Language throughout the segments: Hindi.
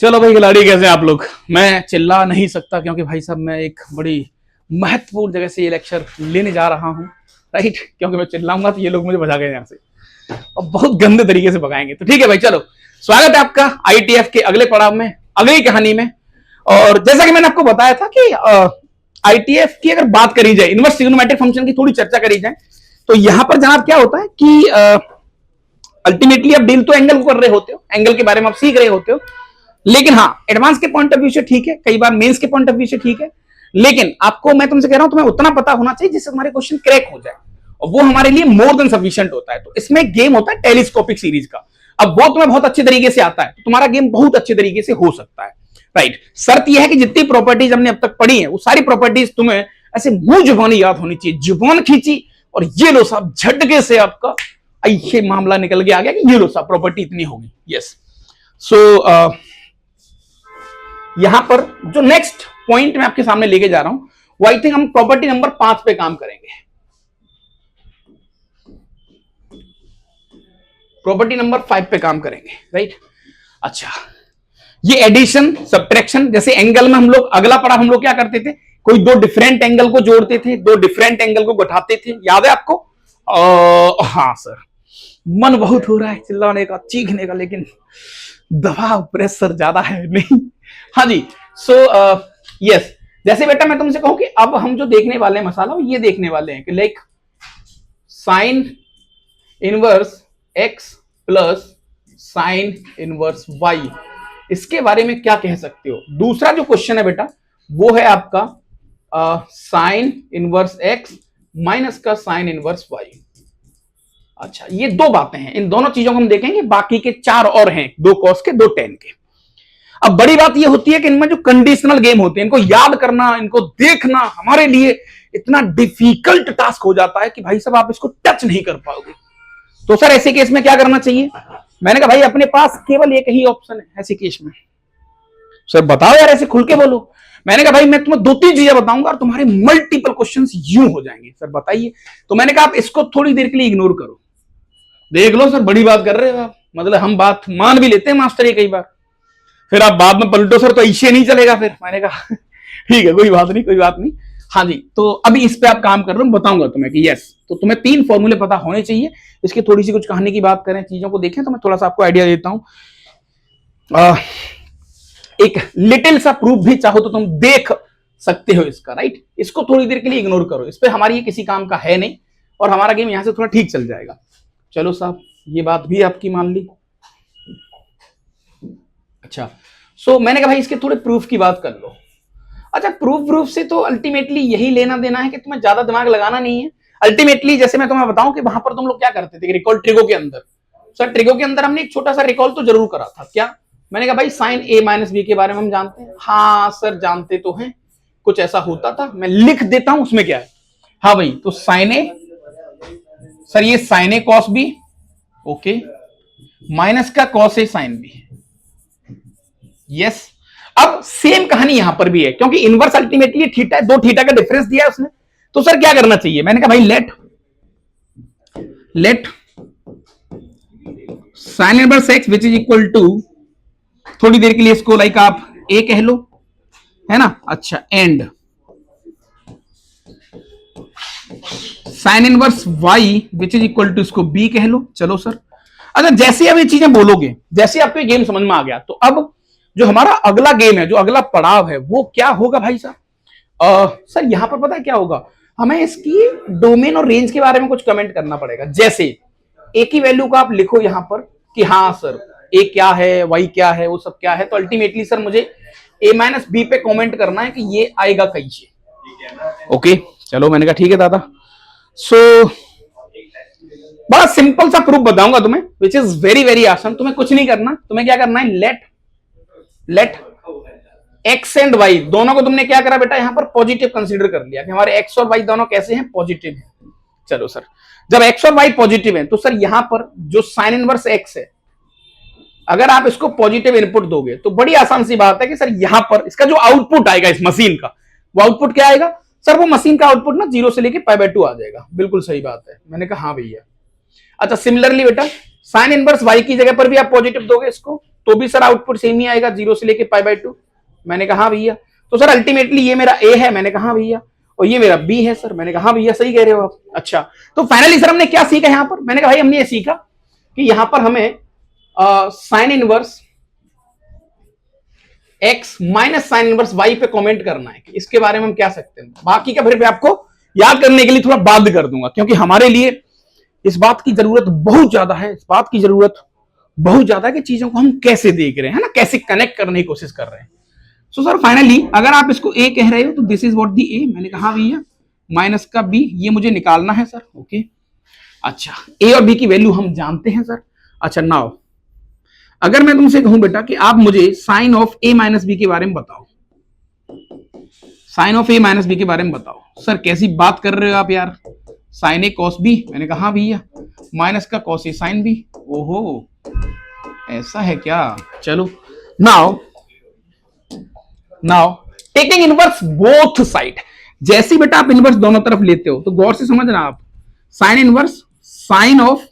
चलो भाई खिलाड़ी, कैसे हैं आप लोग? मैं चिल्ला नहीं सकता क्योंकि भाई साहब मैं एक बड़ी महत्वपूर्ण जगह से ये लेक्चर लेने जा रहा हूँ, राइट? क्योंकि मैं चिल्लाऊंगा तो ये लोग मुझे भगा गए यहाँ से और बहुत गंदे तरीके से भगाएंगे। तो ठीक है भाई, चलो स्वागत है आपका आईटीएफ के अगले पड़ाव में, अगली कहानी में। और जैसा कि मैंने आपको बताया था कि आईटीएफ की अगर बात करी जाए, इनवर्स ट्रिग्नोमेट्रिक फंक्शन की थोड़ी चर्चा करी जाए, तो यहां पर जनाब क्या होता है कि अल्टीमेटली आप डील तो एंगल को कर रहे होते हो, एंगल के बारे में आप सीख रहे होते हो, लेकिन हाँ एडवांस के पॉइंट ऑफ व्यू से ठीक है, कई बार मेंस के पॉइंट ऑफ व्यू से ठीक है, लेकिन आपको मैं तुमसे कह रहा हूं तुम्हें उतना पता होना चाहिए जिससे तुम्हारे क्वेश्चन क्रैक हो जाए, और वो हमारे लिए मोर देन सफिशिएंट होता है। तो इसमें गेम होता है टेलीस्कोपिक सीरीज का। अब वो तुम्हें बहुत अच्छे तरीके से आता है तो तुम्हारा गेम बहुत अच्छे तरीके से हो सकता है, राइट? शर्त यह है कि जितनी प्रॉपर्टीज हमने अब तक पढ़ी है वो सारी प्रॉपर्टीज तुम्हें ऐसे मुंह जुबानी याद होनी चाहिए। जुबान खींची और ये लो साहब झटके से आपका ये मामला निकल के आ गया कि ये लो साहब प्रॉपर्टी इतनी होगी। यस, सो यहां पर जो नेक्स्ट पॉइंट मैं आपके सामने लेके जा रहा हूं वो आई थिंक हम प्रॉपर्टी नंबर 5 पे काम करेंगे। प्रॉपर्टी नंबर 5 पे काम करेंगे, राइट? अच्छा, ये एडिशन सब्ट्रैक्शन, जैसे एंगल में हम लोग अगला पड़ा हम लोग क्या करते थे, कोई दो डिफरेंट एंगल को जोड़ते थे, दो डिफरेंट एंगल को घटाते थे, याद है आपको? हाँ सर, मन बहुत हो रहा है चिल्लाने का, चीखने का, लेकिन दबाव प्रेशर ज्यादा है नहीं। हाँ जी, सो यस, जैसे बेटा मैं तुमसे कहूं कि अब हम जो देखने वाले हैं मसाला, वो ये देखने वाले हैं कि like sine inverse x plus sine inverse Y, इसके बारे में क्या कह सकते हो? दूसरा जो क्वेश्चन है बेटा वो है आपका साइन इनवर्स एक्स माइनस का साइन इनवर्स वाई। अच्छा, ये दो बातें हैं, इन दोनों चीजों को हम देखेंगे, बाकी के चार और हैं, दो कॉस के दो टेन के। अब बड़ी बात यह होती है कि इनमें जो कंडीशनल गेम होते हैं इनको याद करना, इनको देखना हमारे लिए इतना डिफिकल्ट टास्क हो जाता है कि भाई साहब आप इसको टच नहीं कर पाओगे। तो सर ऐसे केस में क्या करना चाहिए? मैंने कहा भाई अपने पास केवल एक ही ऑप्शन है ऐसे केस में। सर बताओ यार, ऐसे खुल के बोलो। मैंने कहा भाई मैं तुम्हें दो तीन चीजें बताऊंगा और तुम्हारे मल्टीपल क्वेश्चंस यूं हो जाएंगे। सर बताइए। तो मैंने कहा आप इसको थोड़ी देर के लिए इग्नोर करो। देख लो सर, बड़ी बात कर रहे हो आप, मतलब हम बात मान भी लेते हैं मास्टर ये कई बार, फिर आप बाद में पलटो सर तो ऐसे नहीं चलेगा फिर। मैंने कहा ठीक है, कोई बात नहीं, कोई बात नहीं। हाँ जी, तो अभी इस पे आप काम कर रहे हो, बताऊंगा तुम्हें कि यस, तो तुम्हें 3 फॉर्मूले पता होने चाहिए। इसकी थोड़ी सी कुछ कहानी की बात करें, चीजों को देखें, तो मैं थोड़ा सा आपको आइडिया देता हूं। एक लिटिल सा प्रूफ भी चाहो तो तुम देख सकते हो इसका, राइट? इसको थोड़ी देर के लिए इग्नोर करो, इस पे हमारी ये किसी काम का है नहीं और हमारा गेम यहां से थोड़ा ठीक चल जाएगा। चलो साहब, ये बात भी आपकी मान ली। अच्छा, सो मैंने कहा भाई इसके थोड़े प्रूफ की बात कर लो। अच्छा, प्रूफ से तो अल्टीमेटली यही लेना देना है कि तुम्हें ज्यादा दिमाग लगाना नहीं है। अल्टीमेटली जैसे मैं तुम्हें बताऊं कि वहां पर तुम लोग क्या करते थे, रिकॉल ट्रिगो के अंदर। सर ट्रिगो के अंदर हमने एक छोटा सा रिकॉल तो जरूर करा था। क्या? मैंने कहा भाई साइन ए माइनस बी के बारे में हम जानते हैं। हाँ सर जानते तो हैं, कुछ ऐसा होता था, मैं लिख देता हूं उसमें क्या है। हाँ भाई, तो साइन ए, सर ये साइन ए कॉस बी, ओके, माइनस का cos A sine B. Yes, अब सेम कहानी यहां पर भी है, क्योंकि इनवर्स अल्टीमेटली थीटा है, दो थीटा का डिफरेंस दिया है उसने। तो सर क्या करना चाहिए? मैंने कहा भाई let sine inverse x which is equal to, थोड़ी देर के लिए इसको लाइक आप ए कह लो, है ना? अच्छा, and sine inverse Y which is equal to, इसको बी कह लो। चलो सर, अच्छा जैसे अब ये चीजें बोलोगे, जैसे आपको ये गेम समझ में आ गया, तो अब जो हमारा अगला गेम है, जो अगला पड़ाव है, वो क्या होगा भाई साहब? सर यहां पर पता है क्या होगा, हमें इसकी डोमेन और रेंज के बारे में कुछ कमेंट करना पड़ेगा। जैसे ए की वैल्यू का आप लिखो यहां पर कि हाँ सर ए क्या है, वाई क्या है, वो सब क्या है, तो अल्टीमेटली सर मुझे ए माइनस बी पे कॉमेंट करना है कि ये आएगा कैसे। ओके, चलो मैंने कहा ठीक है दादा। सो बड़ा सिंपल सा प्रूफ बताऊंगा तुम्हें, विच इज वेरी वेरी आसान। तुम्हें कुछ नहीं करना, तुम्हें क्या करना है, लेट एक्स एंड वाई दोनों को तुमने क्या करा बेटा, यहां पर पॉजिटिव कंसीडर कर लिया कि हमारे एक्स और वाई दोनों कैसे हैं, पॉजिटिव हैं। चलो सर, जब एक्स और वाई पॉजिटिव हैं तो सर यहां पर जो साइन इनवर्स एक्स है, अगर आप इसको पॉजिटिव इनपुट दोगे तो बड़ी आसान सी बात है कि सर यहां पर इसका जो आउटपुट आएगा इस मशीन का, वो आउटपुट क्या आएगा सर? वो मशीन का आउटपुट ना 0 से लेके π/2 आ जाएगा। बिल्कुल सही बात है। मैंने कहा हाँ भैया। अच्छा, सिमिलरली बेटा साइन इनवर्स वाई की जगह पर भी आप पॉजिटिव दोगे इसको, तो भी सर आउटपुट सेम ही आएगा 0 से लेके π/2। मैंने कहा हाँ भैया। तो सर अल्टीमेटली ये मेरा ए है, मैंने कहा हाँ भैया, और ये मेरा बी है सर, मैंने कहा हाँ भैया सही कह रहे हो आप। अच्छा, तो फाइनली सर हमने क्या सीखा यहाँ पर? मैंने कहा भाई हमने ये सीखा कि यहाँ पर हमें sign inverse x minus sine inverse y पे कमेंट करना है कि इसके बारे में हम क्या सकते हैं। बाकी का फिर मैं आपको याद करने के लिए थोड़ा बाद कर दूंगा, क्योंकि हमारे लिए इस बात की जरूरत बहुत ज्यादा है, इस बात की जरूरत बहुत ज्यादा है कि चीजों को हम कैसे देख रहे हैं, है ना, कैसे कनेक्ट करने की कोशिश कर रहे हैं। सो सर फाइनली अगर आप इसको a कह रहे हो तो this is what the a, मैंने कहा भैया माइनस का b, ये मुझे निकालना है सर। ओके, अच्छा a और b की वैल्यू हम जानते हैं सर। अच्छा नाउ अगर मैं तुमसे कहूं बेटा कि आप मुझे sine of a minus B के बारे में बताओ, sine of a minus B के बारे में बताओ। सर कैसी बात कर रहे हो आप यार, साइन ए कॉस बी, मैंने कहा हाँ भैया, माइनस का कॉस ए साइन बी। ओहो ऐसा है क्या? चलो now taking inverse both side, जैसे बेटा आप इनवर्स दोनों तरफ लेते हो तो गौर से समझना आप, sine inverse sine of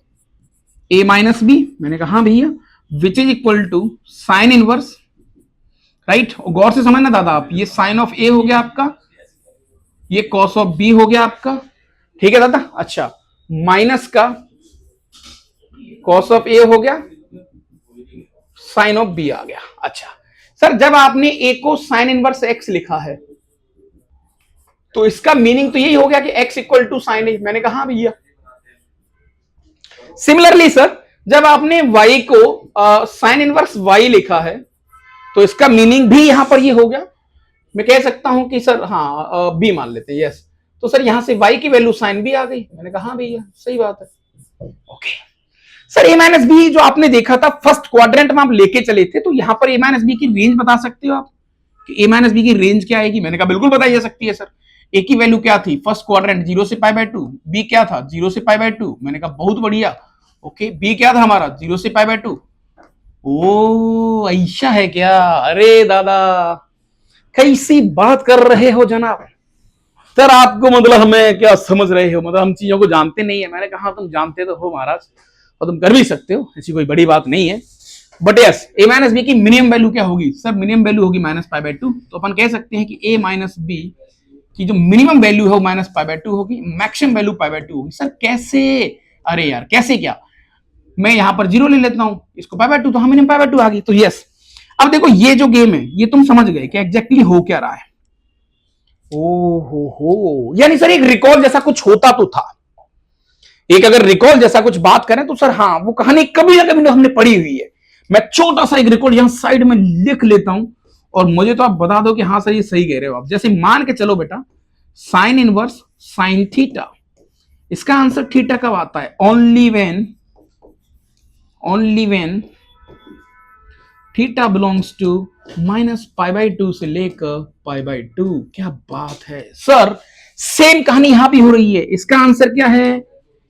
A minus B, मैंने कहा हाँ भैया, which is equal to sine inverse, right. गौर से समझना दादा आप, ये साइन ऑफ ए हो गया आपका, ये कॉस ऑफ बी हो गया आपका, ठीक है दादा। अच्छा माइनस का कॉस ऑफ ए हो गया, साइन ऑफ बी आ गया। अच्छा सर जब आपने ए को साइन इनवर्स एक्स लिखा है तो इसका मीनिंग तो यही हो गया कि x इक्वल टू साइन ए, मैंने कहा भैया। सिमिलरली सर जब आपने y को साइन इनवर्स y लिखा है तो इसका मीनिंग भी यहां पर ये हो गया, मैं कह सकता हूं कि सर हाँ b मान लेते हैं, यस। तो सर यहां से y की वैल्यू साइन b आ गई, मैंने कहा हाँ भैया सही बात है। Okay sir a minus B जो आपने देखा था फर्स्ट क्वाड्रेंट में आप लेके चले थे, तो यहां पर a माइनस बी की रेंज बता सकते हो आप कि a माइनस बी की रेंज क्या आएगी? मैंने कहा बिल्कुल बताई जा सकती है सर। a की वैल्यू क्या थी फर्स्ट क्वाड्रेंट 0 से π/2, b क्या था 0 से π/2, मैंने कहा बहुत बढ़िया। ओके b क्या था हमारा 0 से π/2। ओ ऐसा है क्या? अरे दादा कैसी बात कर रहे हो जनाब, सर आपको मतलब हमें क्या समझ रहे हो, मतलब हम चीजों को जानते नहीं है। मैंने कहा तुम जानते तो हो महाराज और तुम कर भी सकते हो, ऐसी कोई बड़ी बात नहीं है। But yes a minus B की मिनिमम वैल्यू क्या होगी सर? मिनिमम वैल्यू होगी माइनस π/2। तो अपन कह सकते हैं कि a माइनस बी की जो मिनिमम वैल्यू है वो माइनस π/2 होगी, मैक्सिमम वैल्यू π/2 होगी। सर कैसे? अरे यार कैसे क्या, मैं यहां पर 0 ले लेता हूं, इसको π/2 तो मिनिमम π/2 आ गई। तो यस अब देखो ये जो गेम है ये तुम समझ गए कि एग्जैक्टली हो क्या रहा है। ओ हो यानी सर एक रिकॉल जैसा कुछ होता तो था, एक अगर रिकॉल जैसा कुछ बात करें तो सर हाँ वो कहानी कभी ना कभी हमने पढ़ी हुई है। मैं छोटा सा एक रिकॉल यहां साइड में लिख लेता हूं और मुझे तो आप बता दो कि हाँ सर ये सही कह रहे हो आप। जैसे मान के चलो बेटा साइन इनवर्स साइन थीटा, इसका आंसर थीटा कब आता है? Only when theta belongs to minus π/2 से लेकर π/2। क्या बात है सर, सेम कहानी यहां भी हो रही है। इसका आंसर क्या है?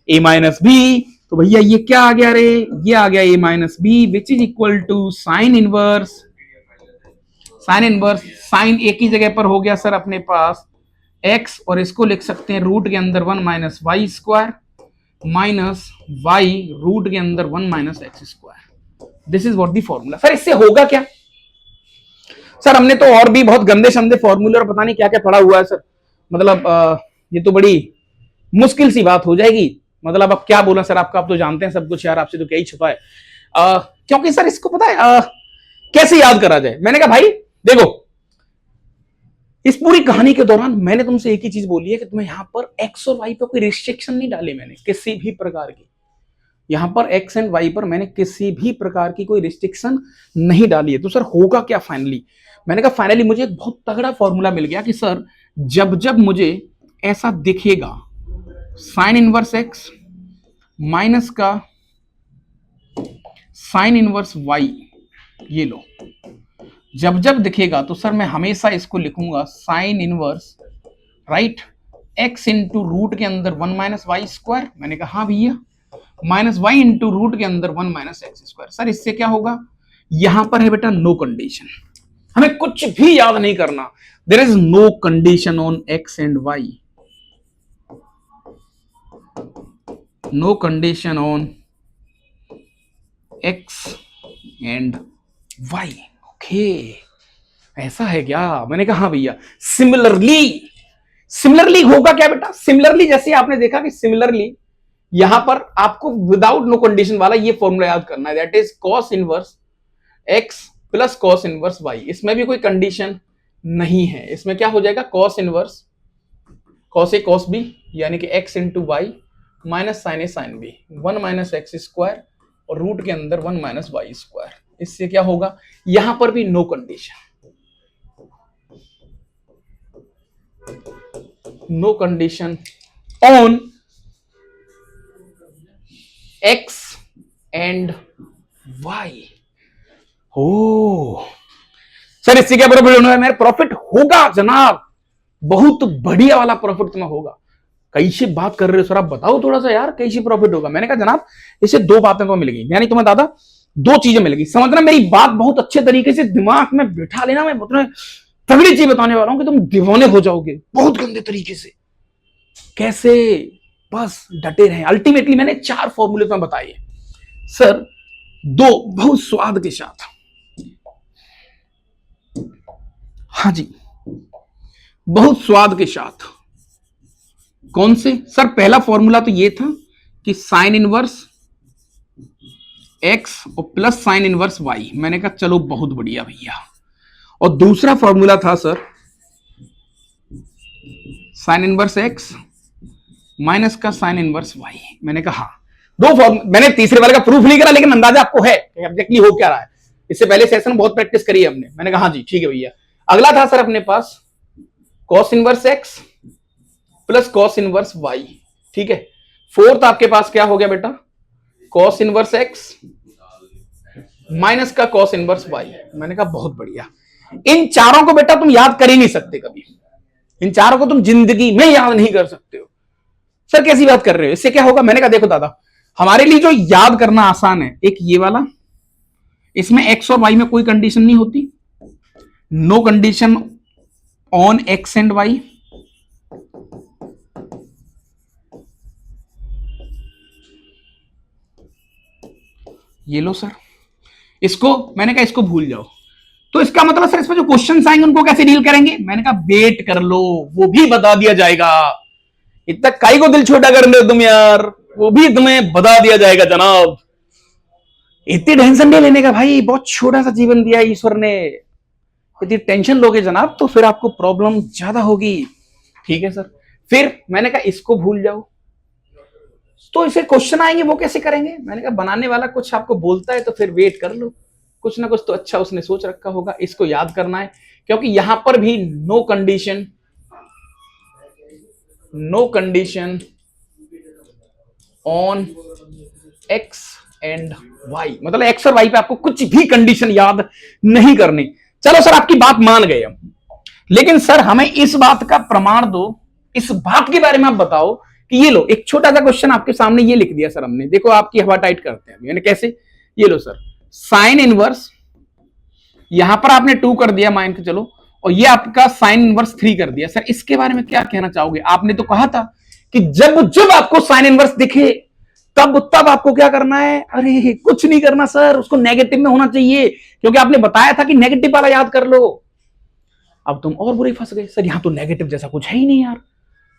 a minus B. तो भैया ये क्या आ गया रे? ये आ गया a minus B which is equal to sine inverse sine A की जगह पर हो गया सर अपने पास x, और इसको लिख सकते हैं रूट के अंदर 1 minus Y square minus Y root के अंदर 1 minus x square. This is what the formula. Sir इससे होगा क्या? सर हमने तो और भी बहुत गंदे शंदे फॉर्मूले और पता नहीं क्या क्या पढ़ा हुआ है सर, मतलब ये तो बड़ी मुश्किल सी बात हो जाएगी। मतलब अब क्या बोला सर आपका, आप तो जानते हैं सब कुछ यार, आपसे तो क्या ही छुपा है। क्योंकि सर इसको पता है कैसे याद करा जाए। मैंने कहा भाई देखो इस पूरी कहानी के दौरान मैंने तुमसे एक ही चीज बोली है कि तुम्हें यहां पर एक्स और वाई पर कोई रिस्ट्रिक्शन नहीं डाले मैंने किसी भी प्रकार की। यहां पर एक्स एंड वाई पर मैंने किसी भी प्रकार की कोई रिस्ट्रिक्शन नहीं डाली है। तो सर होगा क्या फाइनली? मैंने कहा फाइनली मुझे एक बहुत तगड़ा फॉर्मूला मिल गया कि सर जब जब मुझे ऐसा दिखेगा साइन इनवर्स एक्स माइनस का साइन इनवर्स वाई, ये लो जब जब दिखेगा तो सर मैं हमेशा इसको लिखूंगा sine inverse right X into root के अंदर 1 माइनस वाई स्क्वायर। मैंने कहा हाँ भैया, माइनस वाई इंटू रूट के अंदर 1 माइनस एक्स स्क्वायर। सर इससे क्या होगा? यहां पर है बेटा नो कंडीशन, हमें कुछ भी याद नहीं करना। There is no condition on X and Y, no condition on x and Y. Okay, ऐसा है क्या? मैंने कहा हाँ भैया। सिमिलरली, सिमिलरली होगा क्या बेटा? सिमिलरली जैसे आपने देखा कि सिमिलरली यहां पर आपको विदाउट नो कंडीशन वाला ये फॉर्मूला याद करना है, that is cos inverse x plus cos inverse Y. इसमें भी कोई कंडीशन नहीं है, इसमें क्या हो जाएगा? Cos inverse cos A cos B यानी कि x into y minus sine A sine B, 1 minus x square और रूट के अंदर 1 माइनस वाई स्क्वायर। इससे क्या होगा? यहां पर भी no condition, no condition on X and Y. Oh sir, इससे क्या प्रॉफिट होना है? मेरा प्रॉफिट होगा जनाब, बहुत बढ़िया वाला प्रॉफिट तुम्हें होगा। कैसे बात कर रहे हो सर, आप बताओ थोड़ा सा यार, कैसे प्रॉफिट होगा? मैंने कहा जनाब इससे दो बातें तो मिलेगी, यानी तुम्हें दादा दो चीजें मिलेगी। समझना, मेरी बात बहुत अच्छे तरीके से दिमाग में बिठा लेना। मैं बहुत तगड़ी चीज बताने वाला हूं कि तुम दीवाने हो जाओगे बहुत गंदे तरीके से। कैसे? बस डटे रहे। अल्टीमेटली मैंने 4 फॉर्मूले में बताए सर, 2 बहुत स्वाद के साथ। हाँ जी, बहुत स्वाद के साथ। कौन से सर? पहला फॉर्मूला तो ये था कि साइन इनवर्स एक्स और प्लस साइन इनवर्स वाई। मैंने कहा चलो बहुत बढ़िया भैया। और दूसरा फॉर्मूला था sir sign inverse x minus का साइन इनवर्स वाई। मैंने कहा हाँ, 2 फॉर्मूला। मैंने तीसरे वाले का प्रूफ नहीं करा, लेकिन अंदाजा आपको है एग्जैक्टली हो क्या रहा है। इससे पहले सेशन में बहुत प्रैक्टिस करी है हमने। मैंने कहा हाँ जी ठीक है भैया। अगला था सर अपने पास cos inverse x plus cos inverse y. ठीक है। फोर्थ आपके पास क्या हो गया बेटा? कॉस इनवर्स एक्स माइनस का कॉस इनवर्स वाई। मैंने कहा बहुत बढ़िया। इन चारों को बेटा तुम याद कर ही नहीं सकते कभी, इन चारों को तुम जिंदगी में याद नहीं कर सकते हो। सर कैसी बात कर रहे हो? इससे क्या होगा? मैंने कहा देखो दादा, हमारे लिए जो याद करना आसान है, एक ये वाला, इसमें एक्स और वाई में कोई कंडीशन नहीं होती, no condition on X and Y. ये लो सर, इसको मैंने कहा इसको भूल जाओ। तो इसका मतलब सर इसमें जो क्वेश्चन आएंगे उनको कैसे डील करेंगे? मैंने कहा वेट कर लो, वो भी बता दिया जाएगा। इतना काई को दिल छोटा कर रहे हो तुम यार, वो भी तुम्हें बता दिया जाएगा जनाब। इतनी टेंशन नहीं लेने का भाई, बहुत छोटा सा जीवन दिया ईश्वर ने। यदि टेंशन लोगे जनाब तो फिर आपको प्रॉब्लम ज्यादा होगी। ठीक है सर। फिर मैंने कहा इसको भूल जाओ, तो इसे क्वेश्चन आएंगे वो कैसे करेंगे? मैंने कहा बनाने वाला कुछ आपको बोलता है तो फिर वेट कर लो, कुछ ना कुछ तो अच्छा उसने सोच रखा होगा। इसको याद करना है क्योंकि यहां पर भी no condition, no condition on X and Y, मतलब एक्स और वाई पे आपको कुछ भी कंडीशन याद नहीं करनी। चलो सर आपकी बात मान गए हम, लेकिन सर हमें इस बात का प्रमाण दो, इस बात के बारे में आप बताओ कि ये लो एक छोटा सा क्वेश्चन आपके सामने ये लिख दिया सर हमने, देखो आपकी हवा टाइट करते हैं यानी कैसे। ये लो सर, साइन इनवर्स, यहां पर आपने 2 कर दिया मान के चलो, और ये आपका साइन इनवर्स 3 कर दिया। सर इसके बारे में क्या कहना चाहोगे? आपने तो कहा था कि जब जब आपको साइन इनवर्स दिखे तब तब आपको क्या करना है? अरे कुछ नहीं करना सर, उसको नेगेटिव में होना चाहिए, क्योंकि आपने बताया था कि नेगेटिव वाला याद कर लो। अब तुम और बुरे फंस गए, सर यहां तो नेगेटिव जैसा कुछ है ही नहीं यार।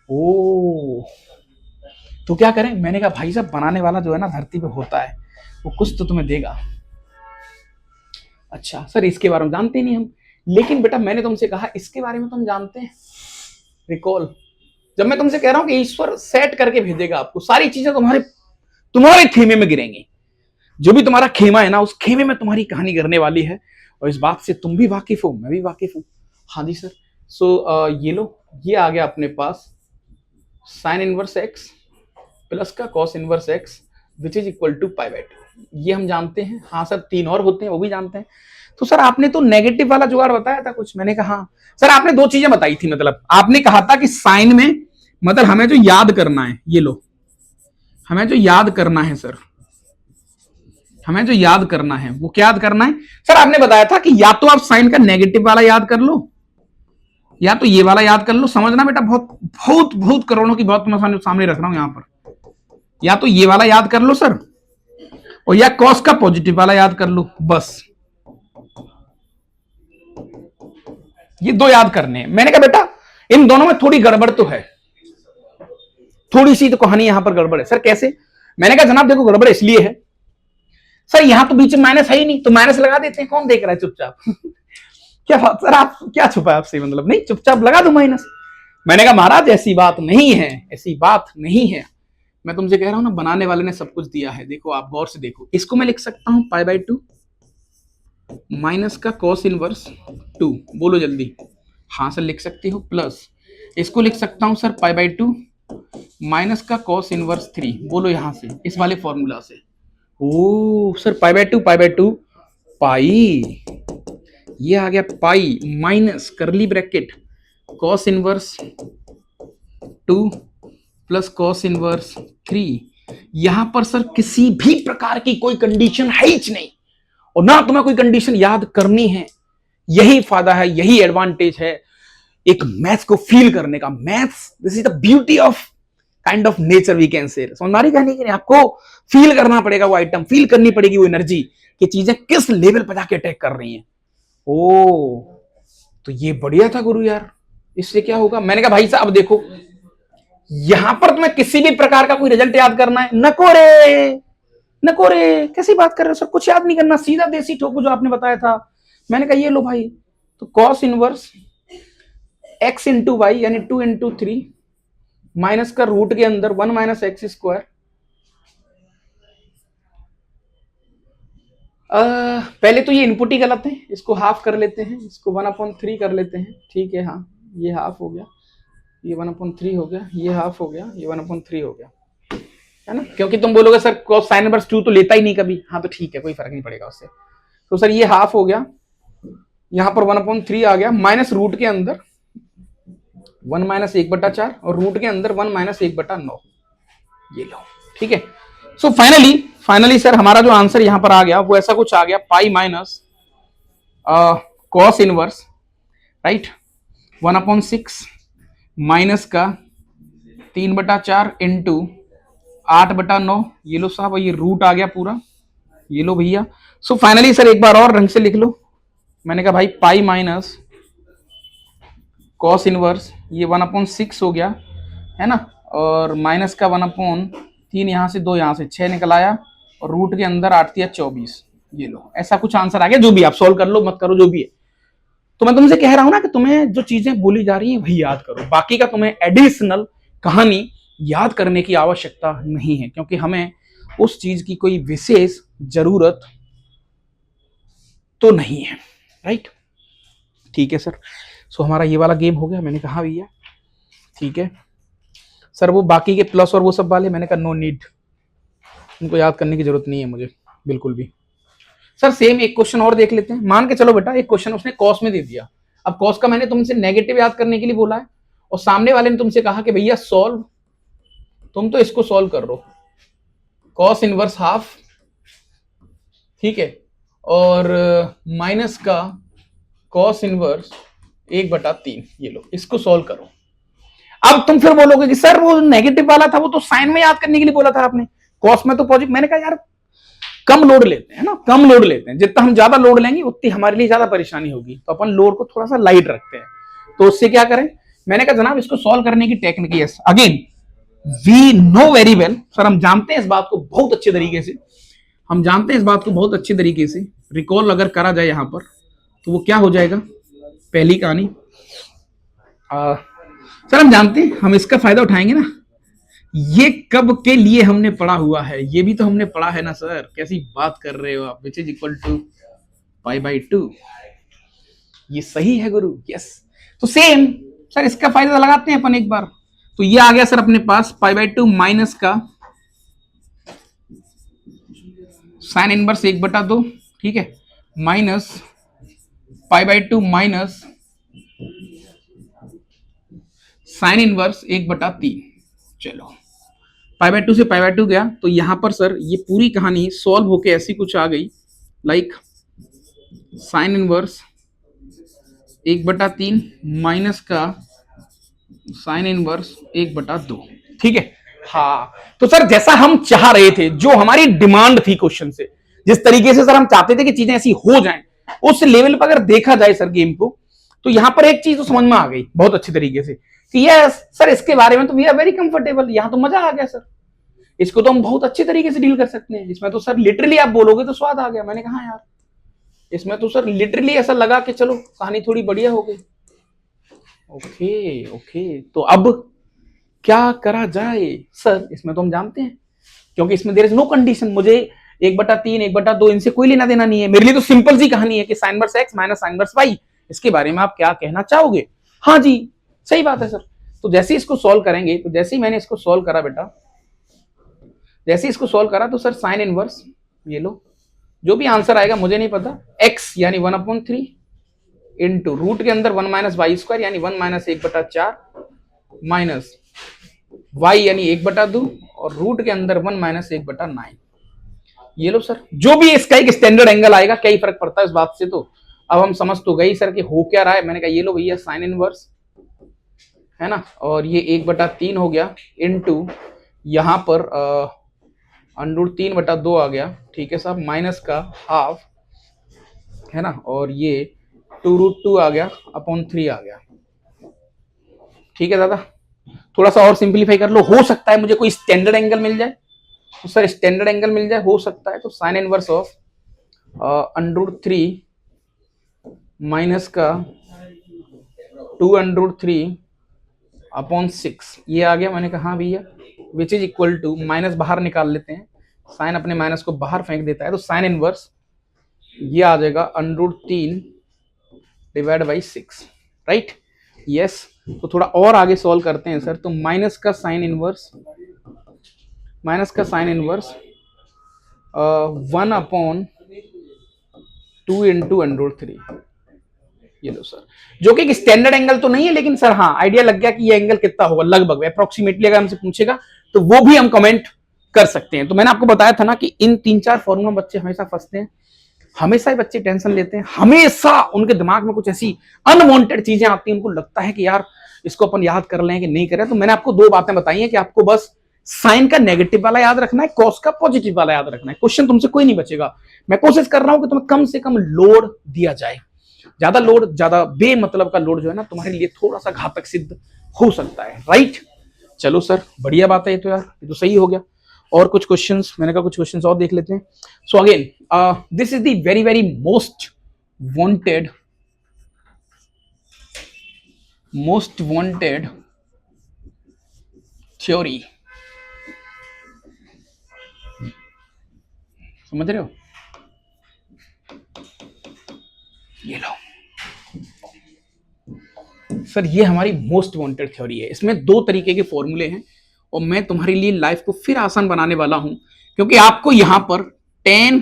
ओ तो क्या करें? मैंने कहा भाई साहब बनाने वाला जो है ना धरती पे होता है, वो कुछ तो तुम्हें देगा। अच्छा सर इसके बारे में जानते नहीं हम, लेकिन बेटा मैंने तुमसे कहा इसके बारे में तुम जानते हैं। रिकॉल, जब मैं तुमसे कह रहा हूं कि ईश्वर सेट करके भेजेगा आपको, सारी चीजें तुम्हारे खेमे में गिरेंगी। जो भी तुम्हारा खेमा है ना, उस खेमे में तुम्हारी कहानी गिरने वाली है, और इस बात से तुम भी वाकिफ हो, मैं भी वाकिफ हूं। हाँ जी सर। सो ये लो, ये आ गया अपने पास साइन इनवर्स एक्स प्लस का cos inverse x which is equal to π/2। ये हम जानते हैं। हाँ सर 3 और होते हैं वो भी जानते हैं। तो सर आपने तो नेगेटिव वाला जुगाड़ बताया था कुछ। मैंने कहा हाँ सर, आपने 2 चीजें बताई थी, मतलब आपने कहा था कि साइन में, मतलब हमें जो याद करना है, ये लो हमें जो याद करना है सर, हमें जो याद करना है वो क्या याद करना है? सर आपने बताया था कि या तो आप साइन का नेगेटिव वाला याद कर लो, या तो ये वाला याद कर लो। समझना बेटा, बहुत बहुत बहुत करोड़ों की बात मैं सामने रख रहा हूं यहां पर। या तो ये वाला याद कर लो सर, और या कॉस का पॉजिटिव वाला याद कर लो, बस ये दो याद करने हैं। मैंने कहा बेटा इन दोनों में थोड़ी गड़बड़ तो है, थोड़ी सी तो कहानी यहां पर गड़बड़ है। सर कैसे? मैंने कहा जनाब देखो गड़बड़ इसलिए है सर, यहां तो बीच में माइनस है ही नहीं, तो माइनस लगा देते हैं, कौन देख रहा है चुपचाप क्या बात सर, आप क्या छुपा है आपसे, मतलब नहीं चुपचाप लगा दो माइनस। मैंने कहा महाराज ऐसी बात नहीं है, ऐसी बात नहीं है, मैं तुमसे कह रहा हूं ना बनाने वाले ने सब कुछ दिया है। देखो आप गौर से देखो, इसको मैं लिख सकता हूं पाई बाई 2 माइनस का कॉस इनवर्स 2, बोलो जल्दी। हाँ सर लिख सकती हो, प्लस इसको लिख सकता हूं सर पाई बाई 2 माइनस का कॉस इनवर्स 3, बोलो यहां से इस वाले फॉर्मूला से। ओ सर पाई बाई 2 पाई, ये आ गया पाई माइनस करली bracket cos inverse 2 plus cos inverse 3। यहां पर सर किसी भी प्रकार की कोई कंडीशन है ही नहीं, और ना तुम्हें कोई कंडीशन याद करनी है। यही फायदा है, यही एडवांटेज है एक मैथ्स को फील करने का। Maths this is the beauty of kind of nature we can say. समझदारी कहने के लिए आपको फील करना पड़ेगा वो आइटम, फील करनी पड़ेगी वो एनर्जी कि चीजें किस लेवल पर जाके अटैक कर रही हैं। ओ तो ये बढ़िया था गुरु यार, इससे क्या होगा? मैंने कहा भाई साहब देखो यहां पर तुम्हें किसी भी प्रकार का कोई रिजल्ट याद करना है, नको रे कैसी बात कर रहे हो सर, कुछ याद नहीं करना, सीधा देसी ठोको जो आपने बताया था। मैंने कहा ये लो भाई, तो cos inverse x into Y यानी 2 इंटू 3 माइनस का रूट के अंदर 1 माइनस एक्स स्क्वायर। पहले तो ये इनपुट ही गलत है, इसको हाफ कर लेते हैं, इसको 1/3 कर लेते हैं, ठीक है। हाँ ये हाफ हो गया, ये 1/3 हो गया, ये हाफ हो गया, ये 1/3 हो गया, है ना? क्योंकि तुम बोलोगे सर cos sin इनवर्स 2 तो लेता ही नहीं कभी। हाँ तो ठीक है, कोई फर्क नहीं पड़ेगा उससे। तो सर ये हाफ हो गया, यहां पर 1/3 आ गया, माइनस रूट के अंदर 1 माइनस 1/4 और रूट के अंदर 1 माइनस 1/9, ये लो, ठीक है। सो फाइनली सर हमारा जो आंसर यहां पर आ गया वो ऐसा कुछ आ गया, पाई minus cos inverse right 1/6 minus का 3/4 इंटू 8/9, ये लो साहब, ये रूट आ गया पूरा, ये लो भैया। सो फाइनली सर एक बार और रंग से लिख लो। मैंने कहा भाई पाई माइनस कॉस इनवर्स ये 1/6 हो गया, है ना, और माइनस का 1/3, यहां से 2 यहां से 6 निकल आया, और रूट के अंदर 8 या 24, ये लो ऐसा कुछ आंसर आ गया। जो भी आप सॉल्व कर लो मत करो जो भी है, तो मैं तुमसे कह रहा हूं ना कि तुम्हें जो चीजें बोली जा रही हैं वही याद करो, बाकी का तुम्हें एडिशनल कहानी याद करने की आवश्यकता नहीं है, क्योंकि हमें उस चीज की कोई विशेष जरूरत तो नहीं है, राइट? ठीक है सर, सो हमारा ये वाला गेम हो गया। मैंने कहा भैया ठीक है सर, वो बाकी के प्लस और वो सब वाले मैंने कहा नो नीड, उनको याद करने की जरूरत नहीं है मुझे बिल्कुल भी। सर सेम एक क्वेश्चन और देख लेते हैं। मान के चलो बेटा एक क्वेश्चन उसने कॉस में दे दिया, अब कॉस का मैंने तुमसे नेगेटिव याद करने के लिए बोला है, और सामने वाले ने तुमसे कहा कि भैया सॉल्व, तुम तो इसको सॉल्व कर लो, कॉस इनवर्स हाफ, ठीक है, और माइनस का कॉस इनवर्स 1/3, ये लो इसको सॉल्व करो। अब तुम फिर बोलोगे कि सर वो नेगेटिव वाला था वो तो साइन में याद करने के लिए बोला था आपने, कॉस में तो पॉजिटिव। मैंने कहा यार कम लोड लेते हैं ना, कम लोड लेते हैं, जितना हम ज्यादा लोड लेंगे उतनी हमारे लिए ज्यादा परेशानी होगी, तो अपन लोड को थोड़ा सा लाइट रखते हैं। तो उससे क्या करें? मैंने कहा जनाब इसको सॉल्व करने की टेक्निक है, again we know very well, sir हम जानते हैं इस बात को बहुत अच्छे तरीके से, हम जानते हैं इस बात को बहुत अच्छे तरीके से, रिकॉल अगर करा जाए यहां पर तो वो क्या हो जाएगा, पहली कहानी सर हम जानते हैं, हम इसका फायदा उठाएंगे ना, ये कब के लिए हमने पढ़ा हुआ है, ये भी तो हमने पढ़ा है ना सर, कैसी बात कर रहे हो आप, विच इज इक्वल टू π/2, ये सही है गुरु, यस। तो सेम सर इसका फायदा लगाते हैं अपन एक बार, तो ये आ गया सर अपने पास π/2 माइनस का साइन इनवर्स 1/2, ठीक है, माइनस π/2 माइनस साइन इनवर्स 1/3। चलो π/2 से π/2 गया, तो यहां पर सर ये पूरी कहानी सॉल्व होके ऐसी कुछ आ गई, लाइक साइन इनवर्स 1/3 माइनस का साइन इनवर्स 1/2, ठीक है। हाँ तो सर जैसा हम चाह रहे थे, जो हमारी डिमांड थी क्वेश्चन से, जिस तरीके से सर हम चाहते थे कि चीजें ऐसी हो जाएं, उस लेवल पर अगर देखा जाए सर गेम को, तो यहां पर एक चीज तो समझ में आ गई बहुत अच्छी तरीके से कि यस सर इसके बारे में तो वी आर वेरी कंफर्टेबल, यहां तो मजा आ गया सर, इसको तो हम बहुत अच्छी तरीके से डील कर सकते हैं, इसमें तो सर लिटरली आप बोलोगे तो स्वाद आ गया। मैंने कहा यार इसमें तो सर लिटरली ऐसा लगा कि चलो कहानी थोड़ी बढ़िया हो गई। ओके ओके, तो अब क्या करा जाए सर? इसमें तो हम जानते हैं क्योंकि इसमें देयर इज नो कंडीशन, मुझे 1/3 1/2 इनसे कोई लेना देना नहीं है, मेरे लिए तो सिंपल सी कहानी है कि sine inverse X minus sine inverse Y. इसके बारे में आप क्या कहना चाहोगे? हाँ जी सही बात है सर। तो जैसे इसको सॉल्व करेंगे, तो जैसे ही मैंने इसको सॉल्व करा बेटा, जैसे इसको सॉल्व करा तो सर साइन इनवर्स, ये लो जो भी आंसर आएगा मुझे नहीं पता, x यानी 1/3 इंटू रूट के अंदर 1 माइनस वाई स्क्वायर यानी 1 माइनस 1/4 माइनस y यानी 1/2 और रूट के अंदर 1 माइनस 1/9। ये लो सर, जो भी इसका एक स्टैंडर्ड एंगल आएगा, क्या ही फर्क पड़ता है इस बात से। तो अब हम समझ तो गई सर कि हो क्या रहा है। मैंने कहा ये लो भैया साइन इनवर्स है ना, और ये 1/3 हो गया इंटू यहां पर √3/2 आ गया, ठीक है साहब, माइनस का हाफ है ना, और ये 2√2 आ गया अपॉन 3 आ गया। ठीक है दादा, थोड़ा सा और सिंप्लीफाई कर लो, हो सकता है मुझे कोई स्टैंडर्ड एंगल मिल जाए, तो सर स्टैंडर्ड एंगल मिल जाए हो सकता है। तो साइन इनवर्स ऑफ √3 माइनस का 2√3 अपॉन 6 ये आ गया। मैंने कहा हाँ भैया, which is equal to, minus बाहर निकाल लेते हैं, साइन अपने माइनस को बाहर फेंक देता है, तो साइन इनवर्स ये आ जाएगा √3 डिवाइड बाई 6, राइट। यस, तो थोड़ा और आगे सॉल्व करते हैं सर। तो माइनस का साइन इनवर्स 1/2 इंटू √3, ये लो सर, जो कि एक स्टैंडर्ड एंगल तो नहीं है, लेकिन सर हाँ आइडिया लग गया कि ये एंगल कितना होगा लगभग अप्रोक्सीमेटली। अगर हमसे पूछेगा तो वो भी हम कमेंट कर सकते हैं। तो मैंने आपको बताया था ना कि इन 3-4 फॉर्मूला बच्चे हमेशा फंसते हैं, हमेशा ही बच्चे टेंशन लेते हैं, हमेशा उनके दिमाग में कुछ ऐसी अनवांटेड चीजें आती हैं, उनको लगता है कि यार इसको अपन याद कर लें कि नहीं करें। तो मैंने आपको 2 बातें बताई हैं कि आपको बस साइन का नेगेटिव वाला याद रखना है, कॉस का पॉजिटिव वाला याद रखना है, क्वेश्चन तुमसे कोई नहीं बचेगा। मैं कोशिश कर रहा हूं कि तुम्हें कम से कम लोड दिया जाए, ज्यादा लोड, ज्यादा बेमतलब का लोड जो है ना तुम्हारे लिए थोड़ा सा घातक सिद्ध हो सकता है, राइट। चलो सर बढ़िया बात है ये तो यार, ये तो सही हो गया। और कुछ क्वेश्चंस, मैंने कहा कुछ क्वेश्चंस और देख लेते हैं। So again this is the very very most wanted theory, समझ रहे हो? ये लो सर, ये हमारी मोस्ट वांटेड थ्योरी है। इसमें 2 तरीके के फॉर्मूले हैं और मैं तुम्हारे लिए लाइफ को फिर आसान बनाने वाला हूं, क्योंकि आपको यहां पर tan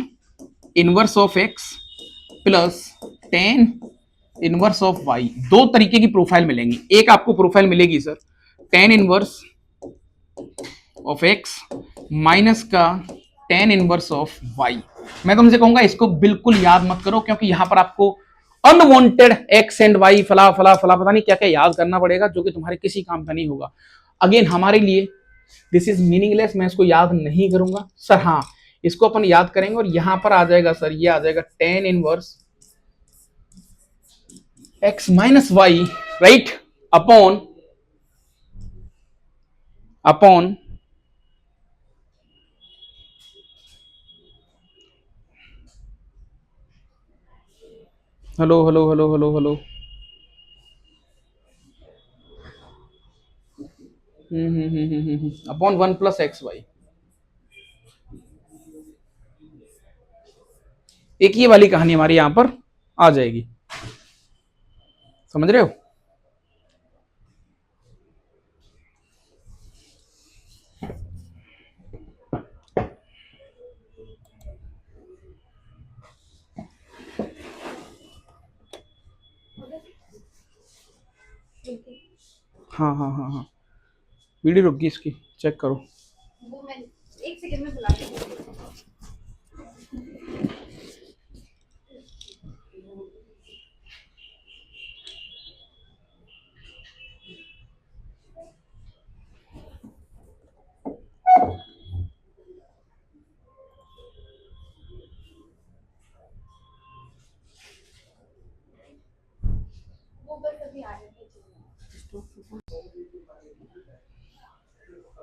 inverse of x plus tan inverse of y 2 तरीके की प्रोफाइल मिलेंगी। एक आपको प्रोफाइल मिलेगी sir tan inverse of x minus का tan इनवर्स ऑफ y। मैं तुमसे कहूंगा इसको बिल्कुल याद मत करो, क्योंकि यहां पर आपको अनवांटेड एक्स एंड वाई फला फला फला पता नहीं क्या क्या याद करना पड़ेगा, जो कि तुम्हारे किसी काम का नहीं होगा। अगेन हमारे लिए दिस इज मीनिंगलेस, मैं इसको याद नहीं करूंगा सर। हाँ इसको अपन याद करेंगे और यहां पर आ जाएगा सर, ये आ जाएगा tan inverse x minus Y, right, upon hello hello hello hello hello upon 1 plus X Y. एक ये वाली कहानी हमारी यहां पर आ जाएगी, समझ रहे हो? हाँ हाँ हाँ हाँ, वीडियो रुक गई इसकी, चेक करो। वो मैं 1 सेकंड में बुला रही हूँ। वो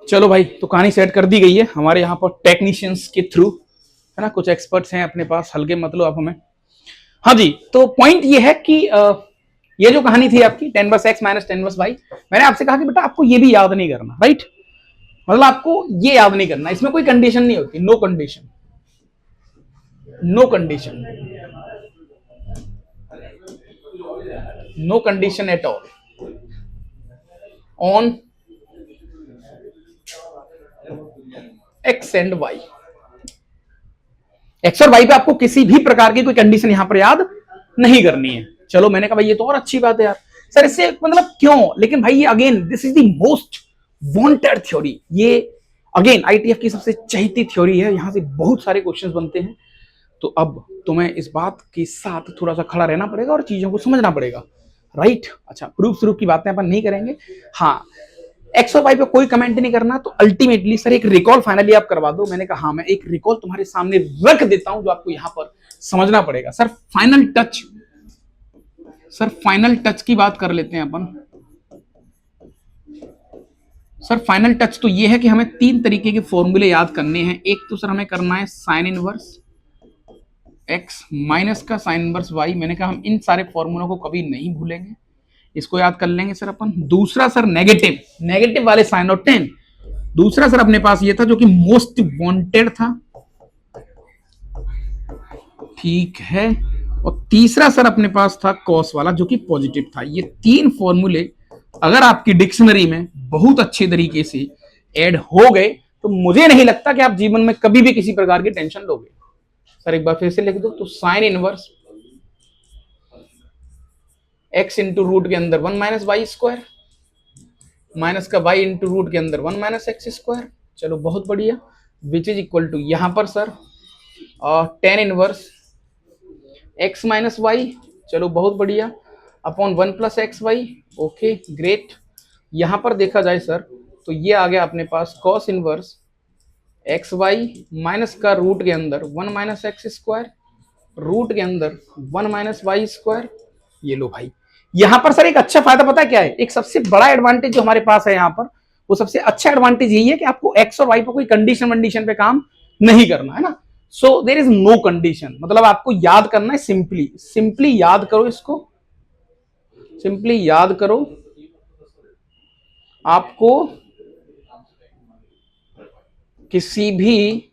चलो भाई, तो कहानी सेट कर दी गई है हमारे यहाँ पर टेक्नीशियंस के थ्रू, है ना। कुछ एक्सपर्ट्स हैं अपने पास, हल्के मतलब आप हमें। हाँ जी, तो पॉइंट ये है कि ये जो कहानी थी आपकी 10/x माइनस 10/y, मैंने आपसे कहा कि बेटा आपको ये भी याद नहीं करना, राइट। मतलब आपको ये याद नहीं करना, इसमें कोई कंडीशन नहीं होती, no condition, no condition, no condition at all on X and Y. X और वाई पे आपको किसी भी प्रकार की कोई कंडीशन यहां पर याद नहीं करनी है। चलो, मैंने कहा भाई ये तो और अच्छी बात है यार सर, इससे मतलब क्यों, लेकिन भाई ये again this is the most wanted theory. ये अगेन आईटीएफ की सबसे चहेती थ्योरी है, यहां से बहुत सारे क्वेश्चंस बनते हैं। तो अब तुम्हें इस बात के साथ थोड़ा सा खड़ा रहना पड़ेगा और चीजों को समझना पड़ेगा, राइट। अच्छा, प्रूफ की बातें अपन नहीं करेंगे। हाँ, एक्स और वाई पे कोई कमेंट नहीं करना। तो अल्टीमेटली सर एक रिकॉल फाइनली आप करवा दो। मैंने कहा हाँ, मैं एक रिकॉल तुम्हारे सामने रख देता हूं जो आपको यहां पर समझना पड़ेगा। Sir final touch, sir final touch की बात कर लेते हैं अपन। सर फाइनल टच तो ये है कि हमें 3 तरीके के फॉर्मूले याद करने हैं। एक तो सर हमें करना है साइन इनवर्स एक्स माइनस का साइन इनवर्स वाई। मैंने कहा हम इन सारे फॉर्मूलों को कभी नहीं भूलेंगे, इसको याद कर लेंगे सर अपन। दूसरा सर नेगेटिव वाले साइन और टेन। दूसरा सर अपने पास ये था जो कि मोस्ट वांटेड था, ठीक है। और तीसरा सर अपने पास था कॉस वाला जो कि पॉजिटिव था। ये 3 फॉर्मूले अगर आपकी डिक्शनरी में बहुत अच्छे तरीके से ऐड हो गए तो मुझे नहीं लगता कि आप जीवन में कभी भी किसी प्रकार की टेंशन लोगे। सर एक बार फिर से लिख दो, तो sine inverse x into root के अंदर 1 माइनस वाई स्क्वायर, माइनस का y इंटू रूट के अंदर 1 माइनस एक्स स्क्वायर। चलो बहुत बढ़िया, विच इज इक्वल टू यहां पर sir tan inverse x minus Y. चलो बहुत बढ़िया, upon 1 plus X Y. Okay great. यहां पर देखा जाए सर तो ये आ गया अपने पास cos inverse x Y minus का रूट के अंदर 1 माइनस एक्स स्क्वायर, रूट के अंदर 1 माइनस वाई स्क्वायर। ये लो भाई, यहां पर सर एक अच्छा फायदा पता है क्या है, एक सबसे बड़ा एडवांटेज जो हमारे पास है यहां पर, वो सबसे अच्छा एडवांटेज यही है कि आपको एक्स और वाई पर कोई कंडीशन पे काम नहीं करना है ना। So there is no condition, मतलब आपको याद करना है सिंपली याद करो इसको, सिंपली याद करो। आपको किसी भी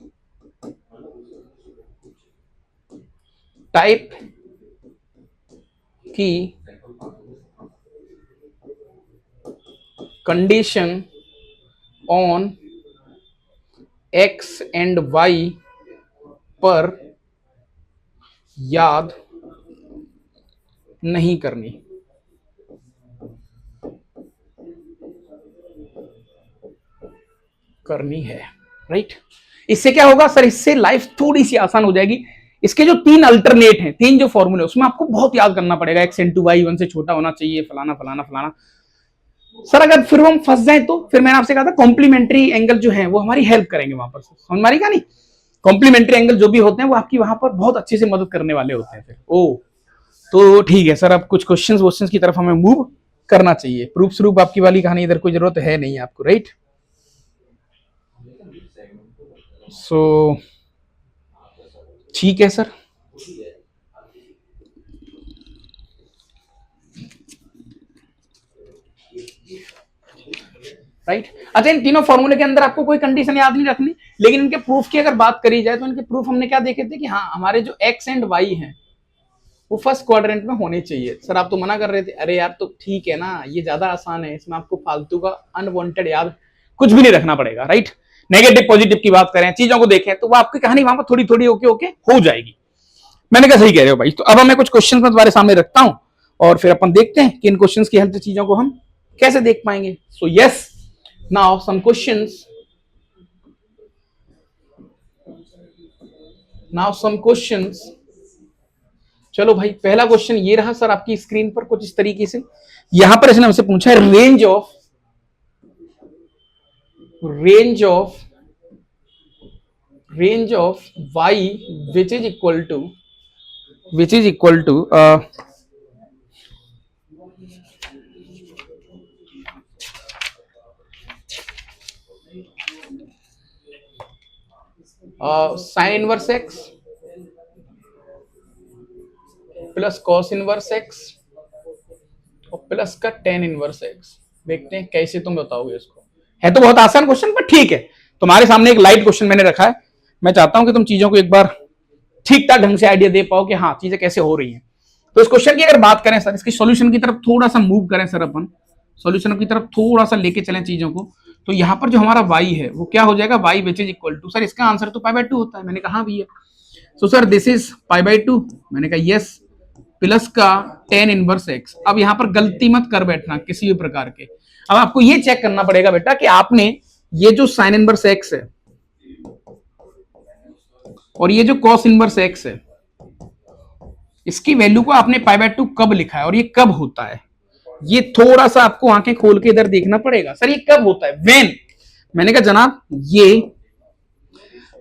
टाइप की condition on X and Y पर याद नहीं करनी। है, राइट। इससे क्या होगा सर, इससे लाइफ थोड़ी सी आसान हो जाएगी। इसके जो 3 अल्टरनेट हैं, 3 जो फॉर्मूले, उसमें आपको बहुत याद करना पड़ेगा। एक्स इंटू वाई 1 से छोटा होना चाहिए, फलाना फलाना फलाना। सर अगर फिर हम फंस जाए तो फिर मैंने आपसे कहा था कॉम्प्लीमेंट्री एंगल जो है वो हमारी हेल्प करेंगे वहां पर। समझ मारी नहीं, कॉम्प्लीमेंट्री एंगल जो भी होते हैं वो आपकी वहां पर बहुत अच्छे से मदद करने वाले होते हैं फिर। ओ तो ठीक है सर, अब कुछ क्वेश्चन की तरफ हमें मूव करना चाहिए। प्रूफ स्वरूप आपकी वाली कहानी इधर कोई जरूरत है नहीं आपको, राइट। सो ठीक है सर, राइट। अच्छा, इन तीनों फॉर्मूले के अंदर आपको कोई कंडीशन याद नहीं रखनी, लेकिन इनके प्रूफ की अगर बात करी जाए तो इनके प्रूफ हमने क्या देखे थे कि हाँ हमारे जो एक्स एंड वाई हैं वो फर्स्ट क्वाड्रेंट में होने चाहिए। सर आप तो मना कर रहे थे, अरे यार तो ठीक है ना, ये ज्यादा आसान है, इसमें आपको फालतू का अनवांटेड याद कुछ भी नहीं रखना पड़ेगा, राइट। नेगेटिव पॉजिटिव की बात करें, चीजों को देखें, तो वो आपकी कहानी वहां पर थोड़ी थोड़ी ओके हो जाएगी। मैंने कहा सही कह रहे हो भाई। तो अब मैं कुछ क्वेश्चन मैं तुम्हारे सामने रखता हूं और फिर अपन देखते हैं कि इन क्वेश्चंस की हेल्प से चीजों को हम कैसे देख पाएंगे। So yes, now some questions, चलो भाई, पहला क्वेश्चन ये रहा सर आपकी स्क्रीन पर कुछ इस तरीके से। यहां पर इसने हमसे पूछा है range of y which is equal to sign inverse x plus cos inverse x और प्लस का टेन इनवर्स एक्स। देखते हैं कैसे तुम बताओगे इसको। है तो बहुत आसान क्वेश्चन पर ठीक है, तुम्हारे सामने एक लाइट क्वेश्चन मैंने रखा है। मैं चाहता हूं कि तुम चीजों को एक बार ठीक ठाक ढंग से आइडिया दे पाओ कि हाँ चीजें कैसे हो रही हैं। तो इस क्वेश्चन की अगर बात करें सर, इसके सॉल्यूशन की तरफ थोड़ा सा मूव करें सर, अपन सॉल्यूशन की तरफ थोड़ा सा लेके चलें चीजों को। तो यहां पर जो हमारा y है वो क्या हो जाएगा, y which is equal to, sir इसका आंसर तो पाई बाय 2 होता है। मैंने कहा भी है। So sir this is pi by 2। मैंने कहा यस, प्लस का टेन इनवर्स एक्स। अब यहां पर गलती मत कर बैठना किसी भी प्रकार के। अब आपको ये चेक करना पड़ेगा बेटा कि आपने ये जो साइन इनवर्स एक्स है और ये जो कॉस इनवर्स एक्स है, इसकी वैल्यू को आपने पाई बाय 2 कब लिखा है और ये कब होता है। ये थोड़ा सा आपको आंखें खोल के इधर देखना पड़ेगा। सर ये कब होता है, व्हेन। मैंने कहा जनाब ये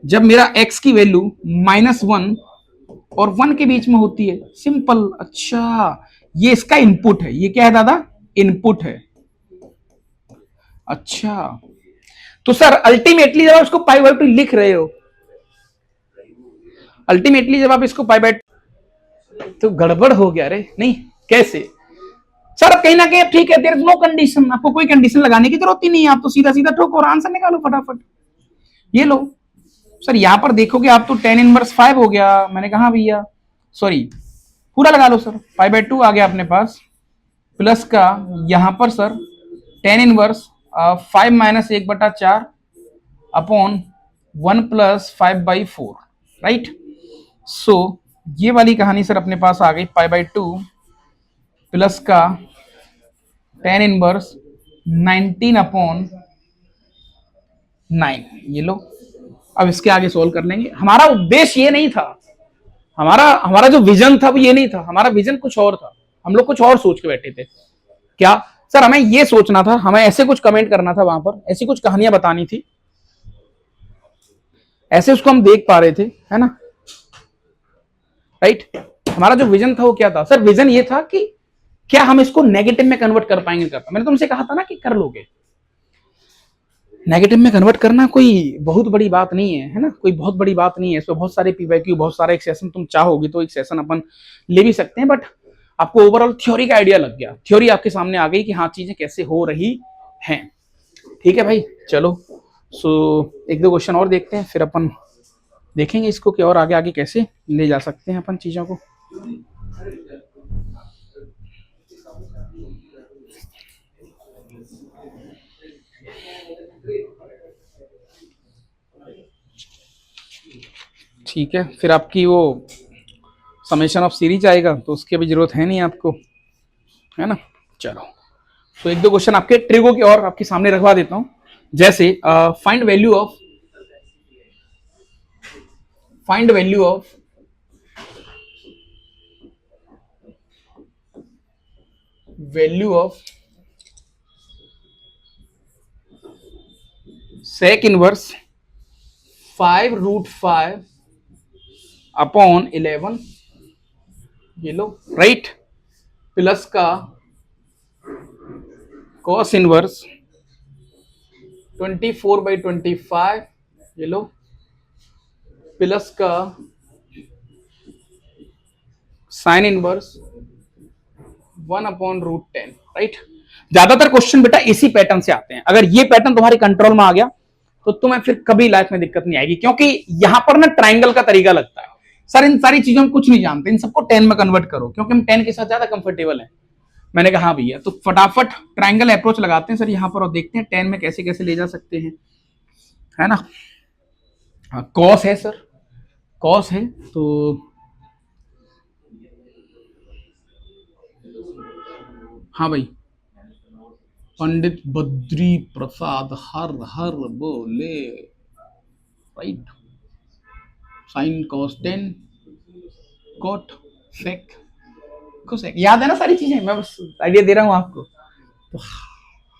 जब मेरा x की वैल्यू -1 और 1 के बीच में होती है, सिंपल। अच्छा ये इसका इनपुट है, ये क्या है दादा, इनपुट है। अच्छा तो सर अल्टीमेटली जब आप इसको पाई बाय 2 लिख रहे हो, अल्टीमेटली जब आप इसको पाई बाय, तो गड़बड़ हो गया रे। नहीं कैसे सर, कहीं ना कहीं ठीक है, देयर इज नो कंडीशन, आपको कोई कंडीशन लगाने की जरूरत ही नहीं है, आप तो सीधा सीधा ठोको और आंसर निकालो फटाफट। ये लो सर, यहां पर देखोगे आप तो टेन इनवर्स 5 हो गया। मैंने कहा भैया सॉरी, पूरा लगा लो सर, पाई बाय 2 आ गया अपने पास, प्लस का यहां पर sir tan inverse 5 minus 1/4 upon 1 plus 5/4, right. So ये वाली कहानी सर अपने पास आ गई, पाई बाय 2 प्लस का टेन इनवर्स 19/9। ये लो, अब इसके आगे सोल्व कर लेंगे। हमारा उद्देश्य ये नहीं था, हमारा हमारा जो विजन था वो ये नहीं था, हमारा विजन कुछ और था। हम लोग कुछ और सोच के बैठे थे। क्या सर, हमें ये सोचना था, हमें ऐसे कुछ कमेंट करना था वहां पर, ऐसी कुछ कहानियां बतानी थी, ऐसे उसको हम देख पा रहे थे, है ना, राइट। हमारा जो विजन था वो क्या था सर, विजन ये था कि क्या हम इसको नेगेटिव में कन्वर्ट कर पाएंगे। करता मैंने तुमसे कहा था ना कि कर लोगे। नेगेटिव में कन्वर्ट करना कोई बहुत बड़ी बात नहीं है ना, कोई बहुत बड़ी बात नहीं है। इसमें बहुत सारे पीवाईक्यू, बहुत सारे एक सेशन तुम चाहोगे तो एक सेशन अपन ले भी सकते हैं, बट आपको ओवरऑल थ्योरी का आइडिया लग गया, थ्योरी आपके सामने आ गई कि हाँ चीजें कैसे हो रही हैं। ठीक है भाई, चलो सो एक दो क्वेश्चन और देखते हैं, फिर अपन देखेंगे इसको कि और आगे आगे कैसे ले जा सकते हैं अपन चीजों को। ठीक है, फिर आपकी वो समेशन ऑफ सीरीज आएगा तो उसकी अभी जरूरत है नहीं आपको, है ना। चलो तो एक दो क्वेश्चन आपके ट्रिगो के और आपके सामने रखवा देता हूं। जैसे find value of value of sec inverse 5√5 upon 11, ये लो, राइट, प्लस का कॉस इनवर्स 24/25, ये लो, प्लस का साइन इनवर्स 1/√10, राइट। ज्यादातर क्वेश्चन बेटा इसी पैटर्न से आते हैं। अगर ये पैटर्न तुम्हारे कंट्रोल में आ गया तो तुम्हें फिर कभी लाइफ में दिक्कत नहीं आएगी, क्योंकि यहां पर ना ट्राइंगल का तरीका लगता है। सर इन सारी चीजों में कुछ नहीं जानते, इन सबको 10 में कन्वर्ट करो, क्योंकि हम 10 के साथ ज्यादा कंफर्टेबल है। मैंने कहा हाँ भैया, तो फटाफट ट्राइंगल अप्रोच लगाते हैं सर यहां पर और देखते हैं 10 में कैसे कैसे ले जा सकते हैं, है ना। हाँ कॉस है सर, कॉस है तो हाँ भाई, पंडित बद्री प्रसाद हर हर बोले, right. Sine cos 10 cot sec cosec, याद है ना सारी चीजें, मैं बस आइडिया दे रहा हूं आपको। तो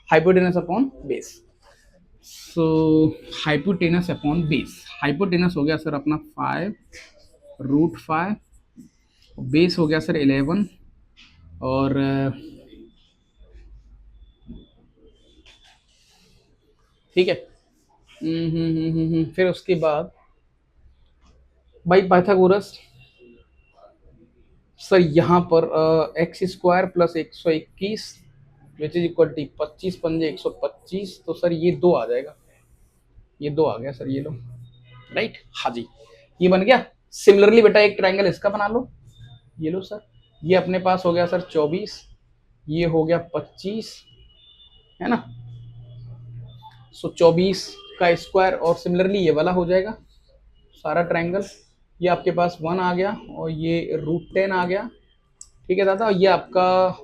हाइपोटेनस अपॉन बेस, सो हाइपोटेनस अपॉन बेस, हाइपोटेनस हो गया सर अपना 5√5, बेस हो गया सर 11, और ठीक है। फिर उसके बाद बाई पाइथागोरस सर यहाँ पर X square plus 121 which is equal to 25 पंजे 125, तो सर ये 2 आ जाएगा, ये 2 आ गया सर, ये लो राइट। हाँ जी, ये बन गया। सिमिलरली बेटा एक ट्रायंगल इसका बना लो, ये लो सर, ये अपने पास हो गया सर 24, ये हो गया 25, है ना। सो 24 का स्क्वायर और सिमिलरली ये वाला हो जाएगा सारा ट्रायंगल, ये आपके पास 1 आ गया और ये √10 आ गया, ठीक है दादा। और ये आपका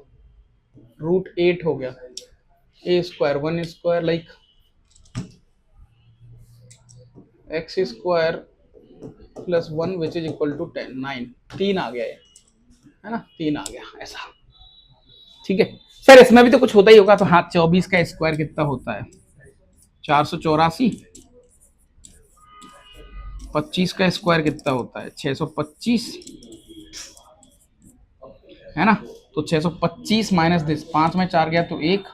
√8 हो गया, a square 1 square like x square plus 1 which is equal to 10 9, 3 आ गया ये, है ना, 3 आ गया ऐसा, ठीक है सर। इसमें भी तो कुछ होता ही होगा, तो हाँ 24 का स्क्वायर कितना होता है 484, 25 का स्क्वायर कितना होता है 625, है ना। तो 625 माइनस दिस, 5 में 4 गया तो 1,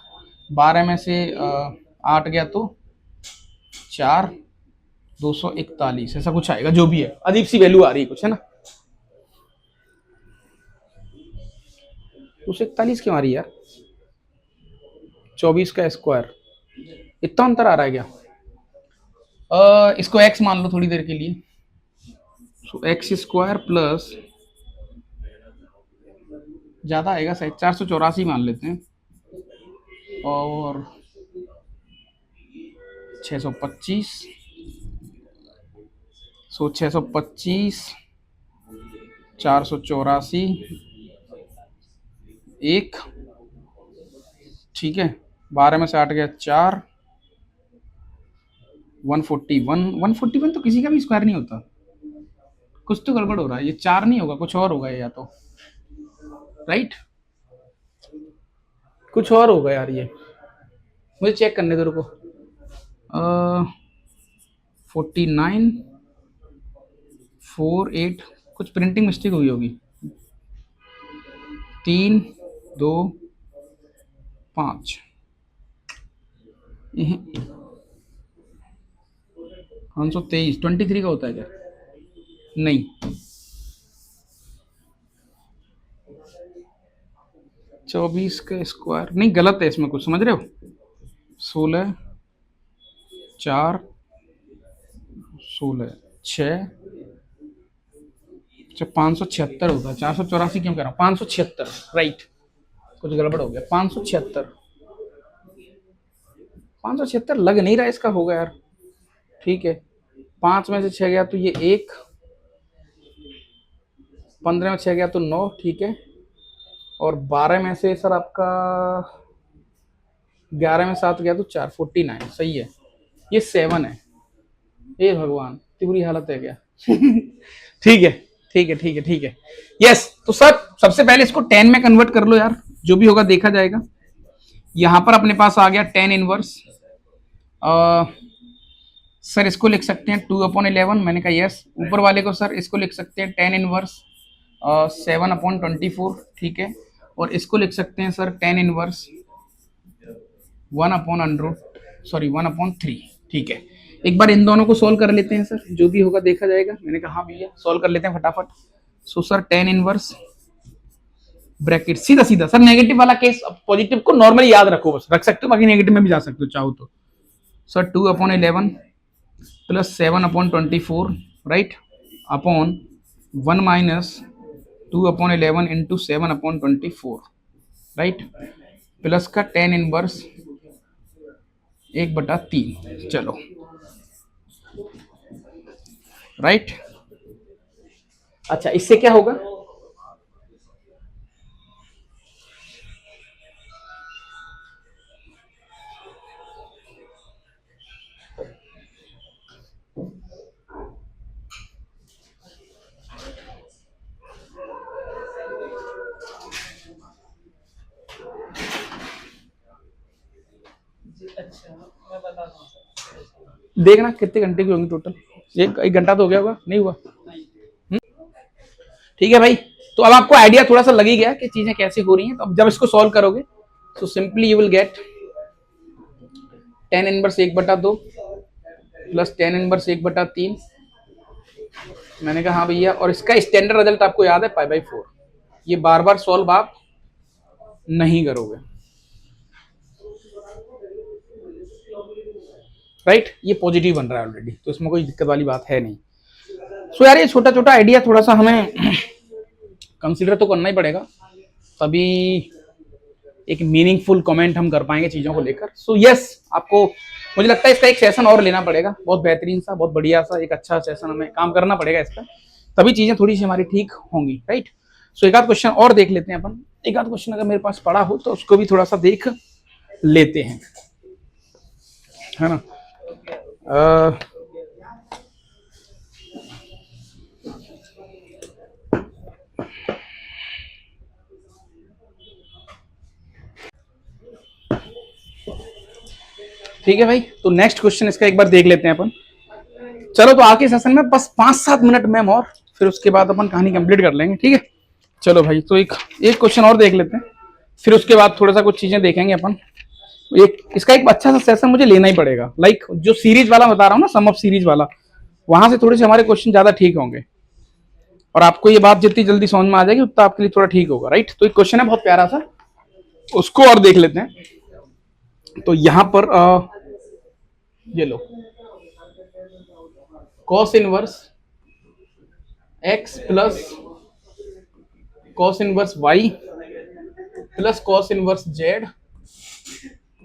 12 में से 8 गया तो 4, 241 ऐसा कुछ आएगा, जो भी है अजीब सी वैल्यू आ रही है कुछ, है ना। 241 क्यों आ रही है यार, 24 का स्क्वायर, इतना अंतर आ रहा है क्या। इसको x मान लो थोड़ी देर के लिए, सो एक्स स्क्वायर प्लस, ज्यादा आएगा शायद 484 मान लेते हैं, और 625, सो 625 484 1, ठीक है, 12 में से 8 गया 4, 141 तो किसी का भी स्क्वायर नहीं होता, कुछ तो गड़बड़ हो रहा है, ये 4 नहीं होगा, कुछ और होगा या तो, राइट, कुछ और होगा यार, ये मुझे चेक करने दो रुको। 49 48, कुछ प्रिंटिंग मिस्टेक हुई होगी, 3 2 5, 523 23 का होता है क्या, नहीं 24 का स्क्वायर नहीं, गलत है इसमें कुछ, समझ रहे हो, 16 4 16 6, 576 होता है, 484 क्यों कह रहा हूँ, 576 राइट, कुछ गड़बड़ हो गया, 576 लग नहीं रहा इसका होगा यार, ठीक है। 5 में से 6 गया तो ये 1, 15 में 6 गया तो 9, ठीक है, और 12 में से सर आपका 11 में 7 गया तो 4, 49 सही है, ये 7 है, हे भगवान इतनी बुरी हालत है क्या। ठीक है ठीक है ठीक है ठीक है, यस। तो सर सबसे पहले इसको 10 में कन्वर्ट कर लो यार, जो भी होगा देखा जाएगा। यहां पर अपने पास आ गया 10 इनवर्स, सर इसको लिख सकते हैं 2/11, मैंने कहा यस। ऊपर वाले को सर इसको लिख सकते हैं 10 इनवर्स 7/24, ठीक है, और इसको लिख सकते हैं सर 10 इनवर्स 1/3, ठीक है। एक बार इन दोनों को सॉल्व कर लेते हैं सर, जो भी होगा देखा जाएगा। मैंने कहा हाँ भैया सॉल्व कर लेते हैं फटाफट। सो सर 10 इनवर्स ब्रैकेट, सीधा सीधा सर नेगेटिव वाला केस, पॉजिटिव को नॉर्मली याद रखो, बस रख सकते हो, बाकी नेगेटिव में भी जा सकते हो चाहो तो। Sir 2/11 plus 7/24 right, upon 1 minus 2/11 into 7/24 right, plus का 10 इनवर्स 1/3, चलो राइट। अच्छा इससे क्या होगा, देखना कितने घंटे की होंगी टोटल, एक घंटा तो हो गया होगा, नहीं हुआ, ठीक है भाई। तो अब आपको आइडिया थोड़ा सा लग ही गया कि चीजें कैसे हो रही हैं। तो अब जब इसको सॉल्व करोगे तो simply you will get 10 inverse 1/2 plus 10 inverse 1/3 मैंने कहा हाँ भैया, और इसका स्टैंडर्ड रिजल्ट आपको याद है π/4। ये बार बार सॉल्व आप नहीं करोगे, राइट। ये पॉजिटिव बन रहा है ऑलरेडी, तो इसमें कोई दिक्कत वाली बात है नहीं। सो यार ये छोटा छोटा आइडिया थोड़ा सा हमें कंसीडर तो करना ही पड़ेगा, तभी एक मीनिंगफुल कमेंट हम कर पाएंगे चीजों को लेकर। सो यस, आपको मुझे लगता है इसका एक सेशन और लेना पड़ेगा, बहुत बेहतरीन सा, बहुत बढ़िया सा, एक अच्छा सेशन हमें काम करना पड़ेगा इस पर, तभी चीजें थोड़ी सी हमारी ठीक होंगी, राइट। सो एक आध क्वेश्चन और देख लेते हैं अपन, एक आध क्वेश्चन अगर मेरे पास पड़ा हो तो उसको भी थोड़ा सा देख लेते हैं, है ना। ठीक है भाई, तो नेक्स्ट क्वेश्चन इसका एक बार देख लेते हैं अपन। चलो तो आगे सेशन में बस 5-7 मिनट मैम और, फिर उसके बाद अपन कहानी कंप्लीट कर लेंगे, ठीक है। चलो भाई, तो एक क्वेश्चन और देख लेते हैं, फिर उसके बाद थोड़ा सा कुछ चीजें देखेंगे अपन। इसका एक अच्छा सा सेशन मुझे लेना ही पड़ेगा, लाइक जो सीरीज वाला बता रहा हूँ ना, सम ऑफ सीरीज वाला, वहां से थोड़े से हमारे क्वेश्चन ज्यादा ठीक होंगे, और आपको ये बात जितनी जल्दी समझ में आ जाएगी उतना आपके लिए थोड़ा ठीक होगा, राइट। तो एक क्वेश्चन है बहुत प्यारा सा, उसको और देख लेते हैं। तो यहां पर ये लो, cos inverse x plus cos inverse y plus cos inverse z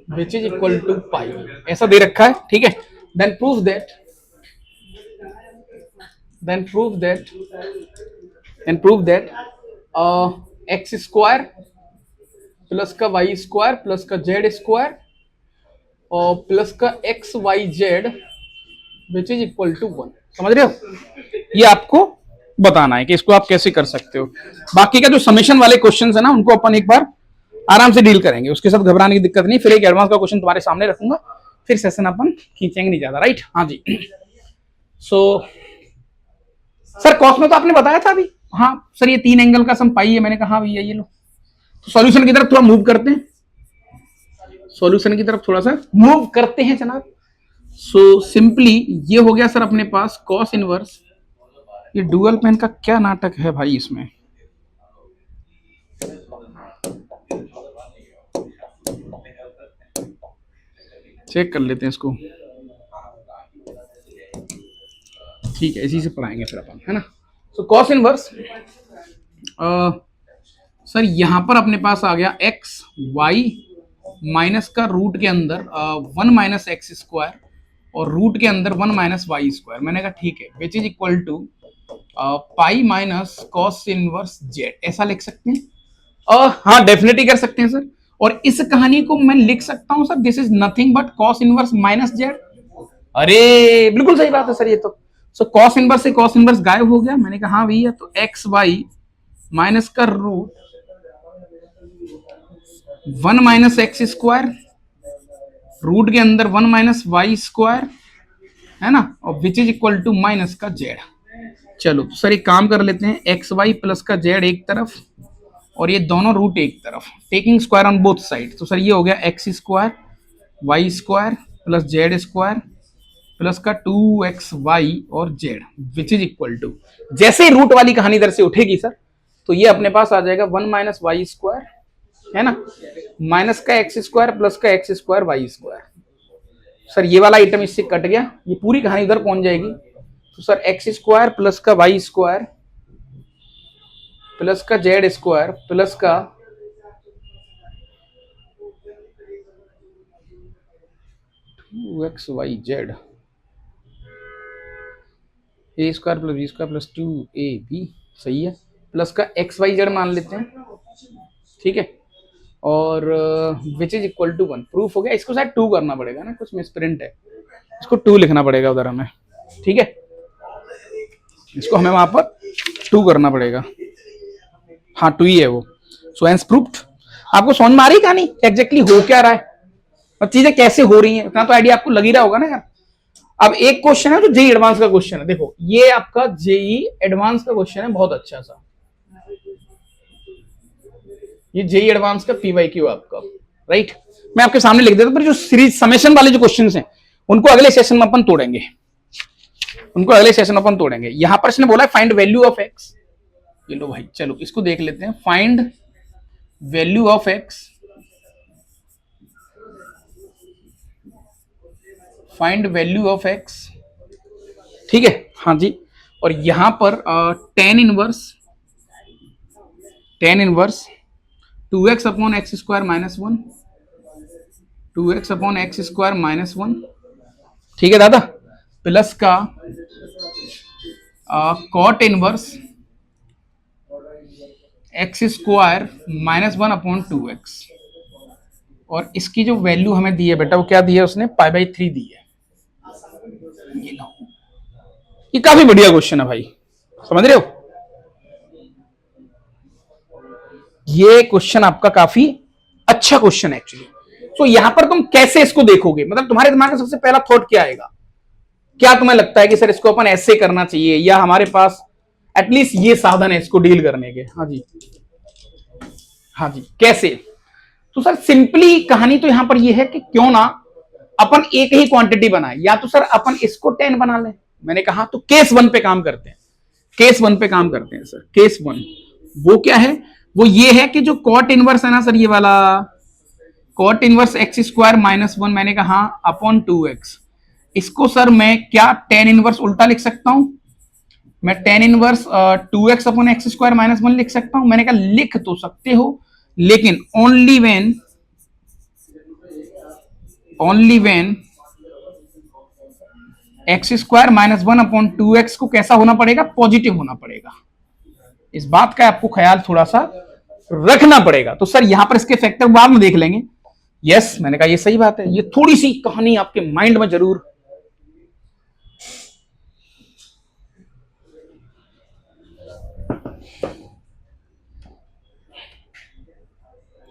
which is equal to pi, ऐसा दे रखा है, ठीक है। Then prove that x square plus का y स्क्वायर प्लस का z स्क्वायर और प्लस का XYZ which is equal to 1। समझ रहे हो, ये आपको बताना है कि इसको आप कैसे कर सकते हो। बाकी का जो समेशन वाले क्वेश्चंस है ना, उनको अपन एक बार आराम से डील करेंगे, उसके साथ घबराने की दिक्कत नहीं। फिर एक एडवांस का क्वेश्चन तुम्हारे सामने रखूंगा, फिर सेशन अपन खींचेंगे नहीं ज्यादा, राइट। हाँ जी। सो सर कॉस में तो आपने बताया था अभी, हाँ सर ये 3 एंगल का सम पाई है, मैंने कहा हाँ भैया ये लो। तो सॉल्यूशन की तरफ थोड़ा मूव करते हैं, सॉल्यूशन की तरफ थोड़ा सा मूव करते हैं जनाब। सो सिंपली ये हो गया सर अपने पास कॉस इनवर्स, ये डुअल पेन का क्या नाटक है भाई इसमें, चेक कर लेते हैं इसको, ठीक है इसी से पढ़ाएंगे फिर अपन, है ना। सो कॉस इनवर्स सर यहां पर अपने पास आ गया एक्स वाई माइनस का रूट के अंदर 1 माइनस एक्स स्क्वायर और रूट के अंदर 1 माइनस वाई स्क्वायर। मैंने कहा ठीक है, which is equal to pi minus cos inverse Z, ऐसा लिख सकते हैं। हाँ डेफिनेटली कर सकते हैं सर, और इस कहानी को मैं लिख सकता हूं sir, this is nothing but cos inverse minus Z. अरे बिल्कुल सही बात है सर ये तो। सो कॉस इनवर्स से कॉस इनवर्स गायब हो गया, मैंने कहा हाँ भैया, तो एक्स वाई माइनस का root 1 minus x square root के अंदर 1 माइनस वाई स्क्वायर, है ना, और which is equal to minus का जेड। चलो तो सर एक काम कर लेते हैं, एक्स वाई प्लस का जेड एक तरफ और ये दोनों रूट एक तरफ, taking square on both side. तो सर ये हो गया X square Y square plus Z square plus का 2xy और Z which is equal to, जैसे ही रूट वाली कहानी इधर से उठेगी सर, तो ये अपने पास आ जाएगा 1 माइनस वाई स्क्वायर, है ना, माइनस का एक्स स्क्वायर प्लस का X square Y square. Sir ये वाला आइटम इससे कट गया, ये पूरी कहानी उधर पहुंच जाएगी। तो सर एक्स स्क्वायर प्लस का वाई स्क्वायर प्लस का जेड स्क्वायर प्लस का x y z, a square plus b square plus 2ab, सही है, प्लस का एक्स वाई जेड मान लेते हैं, ठीक है, और which is equal to 1। Proof हो गया। इसको शायद 2 करना पड़ेगा ना, कुछ मिसप्रिंट है, इसको 2 लिखना पड़ेगा उधर हमें, ठीक है, इसको हमें वहां पर 2 करना पड़ेगा, हाँ 2 ही है वो। So hence proofed. आपको समझ में आ रही कहानी एग्जैक्टली हो क्या रहा है और चीजें कैसे हो रही हैं, इतना तो आइडिया आपको लग ही रहा होगा ना यार। अब एक क्वेश्चन है जो जेई एडवांस का क्वेश्चन है, देखो ये आपका जेई एडवांस का क्वेश्चन है, बहुत अच्छा सा, ये जेई एडवांस का पीवाईक्यू आपका, राइट। मैं आपके सामने लिख देता हूं, पर जो सीरीज समेशन वाले जो क्वेश्चंस हैं उनको अगले सेशन में अपन तोड़ेंगे, उनको अगले सेशन अपन तोड़ेंगे। यहां पर इसने बोला है फाइंड वैल्यू ऑफ एक्स। ये लो भाई, चलो इसको देख लेते हैं। Find value of X, find value of X, ठीक है, हाँ जी। और यहां पर tan inverse 2x upon X square minus one, 2x upon X square minus one, ठीक है दादा, प्लस का cot inverse X square minus one upon 2x। और इसकी जो वैल्यू हमें दी है बेटा, वो क्या दी है उसने, π/3 दी है। ये लो, ये काफी बढ़िया क्वेश्चन है भाई, समझ रहे हो? ये क्वेश्चन आपका काफी अच्छा क्वेश्चन है एक्चुअली। तो यहां पर तुम कैसे इसको देखोगे, मतलब तुम्हारे दिमाग में सबसे पहला थॉट क्या आएगा? क्या तुम्हें लगता है कि सर इसको अपन ऐसे करना चाहिए, या हमारे पास एटलीस्ट ये साधन है इसको डील करने के? हाँ जी, हाँ जी, कैसे? तो सर सिंपली कहानी तो यहां पर ये है कि क्यों ना अपन एक ही क्वांटिटी बनाए, या तो सर अपन इसको 10 बना लें। मैंने कहा तो केस 1 पे काम करते हैं, केस 1 पे काम करते हैं सर। केस 1 वो क्या है? वो ये है कि जो कॉट इनवर्स है ना सर, ये वाला cot inverse X square minus one, मैंने कहा अपॉन 2x, इसको सर मैं क्या टेन इनवर्स उल्टा लिख सकता हूं? मैं ten inverse 2x upon X square minus one लिख सकता हूं। मैंने कहा लिख तो सकते हो, लेकिन only when x square minus one upon 2x को कैसा होना पड़ेगा? पॉजिटिव होना पड़ेगा। इस बात का आपको ख्याल थोड़ा सा रखना पड़ेगा। तो सर यहां पर इसके फैक्टर बाद में देख लेंगे। यस, मैंने कहा ये सही बात है। ये थोड़ी सी कहानी आपके माइंड में जरूर